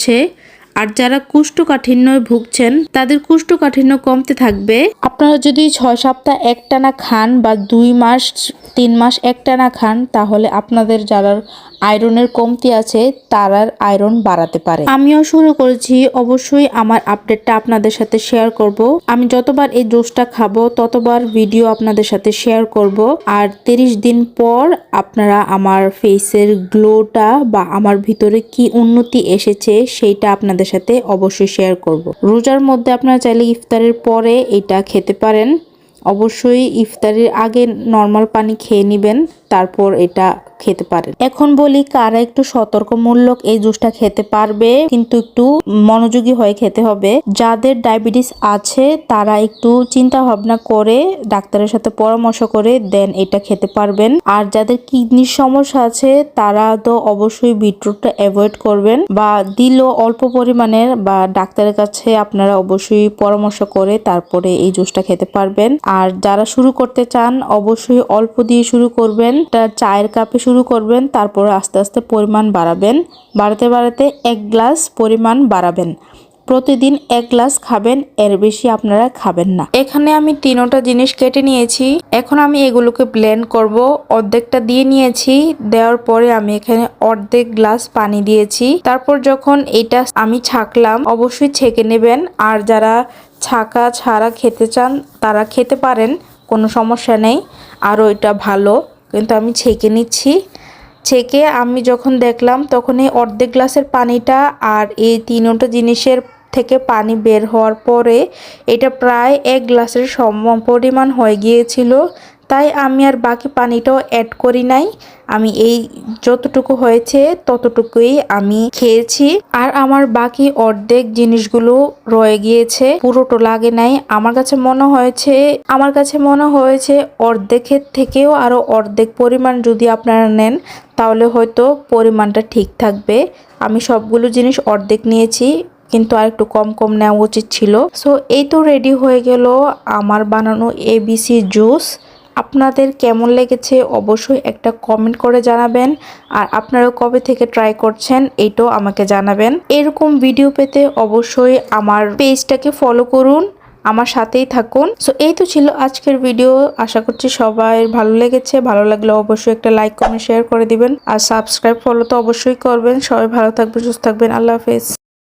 যাচ্ছে। আর যারা কোষ্ঠকাঠিন্যয় ভুগছেন তাদের কোষ্ঠকাঠিন্য কমতে থাকবে। আপনারা যদি 6 সপ্তাহ একটানা খান বা 2 মাস 3 মাস একটানা খান তাহলে আপনাদের যারা আয়রনের কমতি আছে তারার আয়রন বাড়াতে পারে। আমিও শুরু করেছি, অবশ্যই আমার আপডেটটা আপনাদের সাথে শেয়ার করব। আমি যতবার এই জুসটা খাবো ততবার ভিডিও আপনাদের সাথে শেয়ার করব। আর 30 দিন পর আপনারা আমার ফেসের গ্লোটা বা আমার ভিতরে কি উন্নতি এসেছে সেইটা আপনাদের সাথে অবশ্যই শেয়ার করব। রোজার মধ্যে আপনারা চাইলে ইফতারের পরে এটা খেতে পারেন। অবশ্যই ইফতারের আগে নরমাল পানি খেয়ে নেবেন, তারপর এটা খেতে পারেন। এখন বলি কারা একটু সতর্কমূলক এই জুসটা খেতে পারবে, কিন্তু একটু মনোযোগী হয়ে খেতে হবে। যাদের ডায়াবেটিস আছে তারা একটু চিন্তা ভাবনা করে ডাক্তারের সাথে পরামর্শ করে দেন এটা খেতে পারবেন। আর যাদের কিডনির সমস্যা আছে তারা তো অবশ্যই বিটরুটটা অ্যাভয়েড করবেন, বা দিলেও অল্প পরিমাণের, বা ডাক্তারের কাছে আপনারা অবশ্যই পরামর্শ করে তারপরে এই জুসটা খেতে পারবেন। আর যারা শুরু করতে চান অবশ্যই অল্প দিয়ে শুরু করবেন, চায়ের কাপে শুরু করবেন, তারপর আস্তে আস্তে পরিমাণ বাড়াবেন। বাড়াতে বাড়াতে 1 গ্লাস পরিমাণ বাড়াবেন। প্রতিদিন 1 গ্লাস খাবেন, এর বেশি আপনারা খাবেন না। এখানে আমি 3টা জিনিস কেটে নিয়েছি। এখন আমি এগুলোকে ব্লেন্ড করব। অর্ধেকটা দিয়ে নিয়েছি, দেওয়ার পরে আমি এখানে অর্ধেক গ্লাস পানি দিয়েছি। তারপর যখন এটা আমি ছাঁকলাম, অবশ্যই ছেঁকে নেবেন। আর যারা ছাঁকা ছাড়া খেতে চান তারা খেতে পারেন, কোনো সমস্যা নেই। আরও এটা ভালো, কিন্তু আমি ছেঁকে নিচ্ছি। ছেঁকে আমি যখন দেখলাম তখন এই অর্ধেক গ্লাসের পানিটা আর এই 3টা জিনিসের থেকে পানি বের হওয়ার পরে এটা প্রায় 1 গ্লাসের সম পরিমাণ হয়ে গিয়েছিল। তাই আমি আর বাকি পানিটাও অ্যাড করি নাই। আমি এই যতটুকু হয়েছে ততটুকুই আমি খেয়েছি। আর আমার বাকি অর্ধেক জিনিসগুলো রয়ে গিয়েছে, পুরোটা লাগে নাই। আমার কাছে মনে হয়েছে অর্ধেকের থেকেও আরো অর্ধেক পরিমাণ যদি আপনারা নেন তাহলে হয়তো পরিমাণটা ঠিক থাকবে। আমি সবগুলো জিনিস অর্ধেক নিয়েছি, কিন্তু আর একটু কম কম নেওয়া উচিত ছিল। সো এই তো রেডি হয়ে গেল আমার বানানো এবিসি জুস। আপনাদের কেমন লেগেছে অবশ্যই একটা কমেন্ট করে জানাবেন। আর আপনারা কবে থেকে ট্রাই করছেন এইটাও আমাকে জানাবেন। এরকম ভিডিও পেতে অবশ্যই আমার পেজটাকে ফলো করুন, আমার সাথেই থাকুন। সো এই তো ছিল আজকের ভিডিও। আশা করছি সবাই ভালো লেগেছে। ভালো লাগলে অবশ্যই একটা লাইক কমেন্ট শেয়ার করে দিবেন। আর সাবস্ক্রাইব ফলো তো অবশ্যই করবেন। সবাই ভালো থাকবেন, সুস্থ থাকবেন। আল্লাহ হাফেজ।